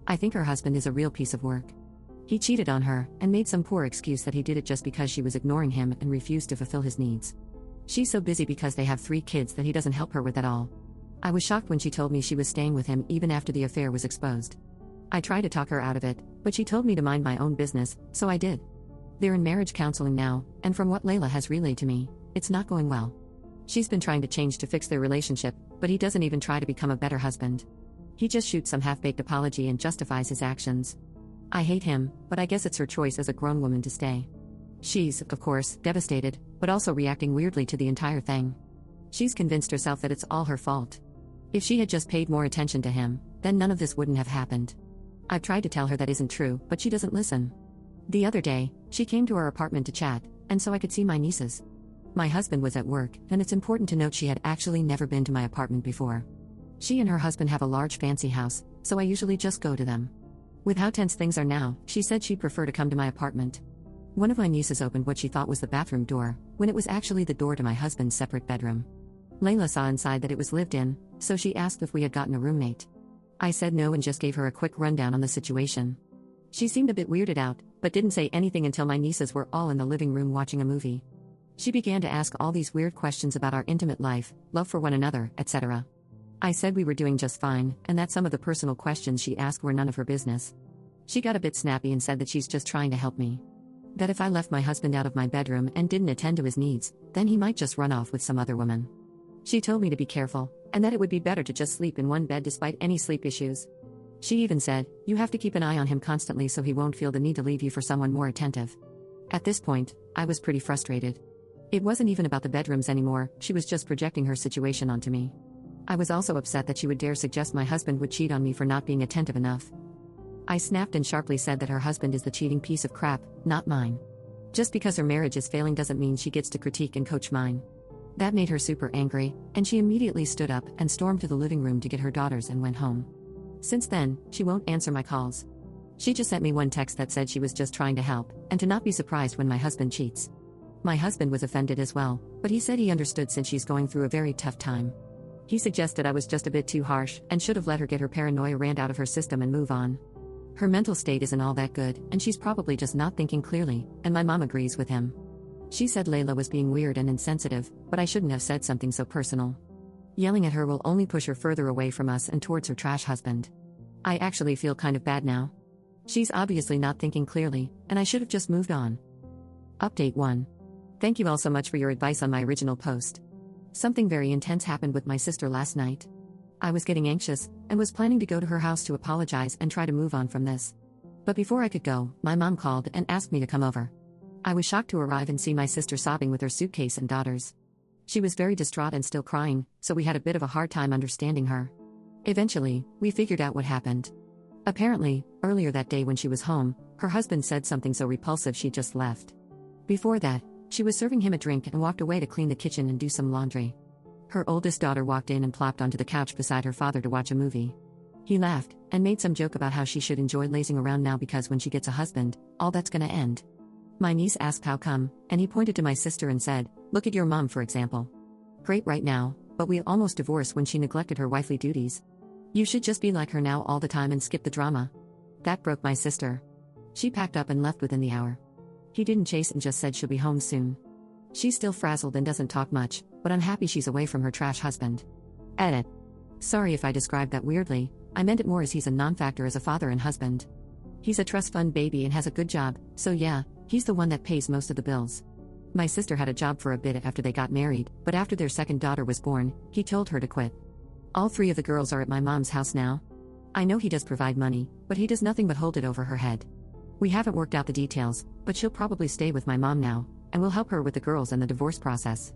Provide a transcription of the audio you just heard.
I think her husband is a real piece of work. He cheated on her and made some poor excuse that he did it just because she was ignoring him and refused to fulfill his needs. She's so busy because they have 3 kids that he doesn't help her with at all. I was shocked when she told me she was staying with him even after the affair was exposed. I tried to talk her out of it, but she told me to mind my own business, so I did. They're in marriage counseling now, and from what Layla has relayed to me, it's not going well. She's been trying to change to fix their relationship, but he doesn't even try to become a better husband. He just shoots some half-baked apology and justifies his actions. I hate him, but I guess it's her choice as a grown woman to stay. She's, of course, devastated, but also reacting weirdly to the entire thing. She's convinced herself that it's all her fault. If she had just paid more attention to him, then none of this wouldn't have happened. I've tried to tell her that isn't true, but she doesn't listen. The other day, she came to our apartment to chat, and so I could see my nieces. My husband was at work, and it's important to note she had actually never been to my apartment before. She and her husband have a large fancy house, so I usually just go to them. With how tense things are now, she said she'd prefer to come to my apartment. One of my nieces opened what she thought was the bathroom door, when it was actually the door to my husband's separate bedroom. Layla saw inside that it was lived in, so she asked if we had gotten a roommate. I said no and just gave her a quick rundown on the situation. She seemed a bit weirded out, but didn't say anything until my nieces were all in the living room watching a movie. She began to ask all these weird questions about our intimate life, love for one another, etc. I said we were doing just fine, and that some of the personal questions she asked were none of her business. She got a bit snappy and said that she's just trying to help me. That if I left my husband out of my bedroom and didn't attend to his needs, then he might just run off with some other woman. She told me to be careful, and that it would be better to just sleep in one bed despite any sleep issues. She even said, "You have to keep an eye on him constantly so he won't feel the need to leave you for someone more attentive." At this point, I was pretty frustrated. It wasn't even about the bedrooms anymore, she was just projecting her situation onto me. I was also upset that she would dare suggest my husband would cheat on me for not being attentive enough. I snapped and sharply said that her husband is the cheating piece of crap, not mine. Just because her marriage is failing doesn't mean she gets to critique and coach mine. That made her super angry, and she immediately stood up and stormed to the living room to get her daughters and went home. Since then, she won't answer my calls. She just sent me one text that said she was just trying to help, and to not be surprised when my husband cheats. My husband was offended as well, but he said he understood since she's going through a very tough time. He suggested I was just a bit too harsh, and should have let her get her paranoia rant out of her system and move on. Her mental state isn't all that good, and she's probably just not thinking clearly, and my mom agrees with him. She said Layla was being weird and insensitive, but I shouldn't have said something so personal. Yelling at her will only push her further away from us and towards her trash husband. I actually feel kind of bad now. She's obviously not thinking clearly, and I should have just moved on. Update 1. Thank you all so much for your advice on my original post. Something very intense happened with my sister last night. I was getting anxious, and was planning to go to her house to apologize and try to move on from this. But before I could go, my mom called and asked me to come over. I was shocked to arrive and see my sister sobbing with her suitcase and daughters. She was very distraught and still crying, so we had a bit of a hard time understanding her. Eventually, we figured out what happened. Apparently, earlier that day when she was home, her husband said something so repulsive she just left. Before that, she was serving him a drink and walked away to clean the kitchen and do some laundry. Her oldest daughter walked in and plopped onto the couch beside her father to watch a movie. He laughed, and made some joke about how she should enjoy lazing around now because when she gets a husband, all that's gonna end. My niece asked how come, and he pointed to my sister and said, "Look at your mom for example. Great right now, but we almost divorced when she neglected her wifely duties. You should just be like her now all the time and skip the drama." That broke my sister. She packed up and left within the hour. He didn't chase and just said she'll be home soon. She's still frazzled and doesn't talk much, but I'm happy she's away from her trash husband. Edit. Sorry if I described that weirdly, I meant it more as he's a non-factor as a father and husband. He's a trust fund baby and has a good job, so yeah, he's the one that pays most of the bills. My sister had a job for a bit after they got married, but after their second daughter was born, he told her to quit. All 3 of the girls are at my mom's house now. I know he does provide money, but he does nothing but hold it over her head. We haven't worked out the details, but she'll probably stay with my mom now, and will help her with the girls and the divorce process.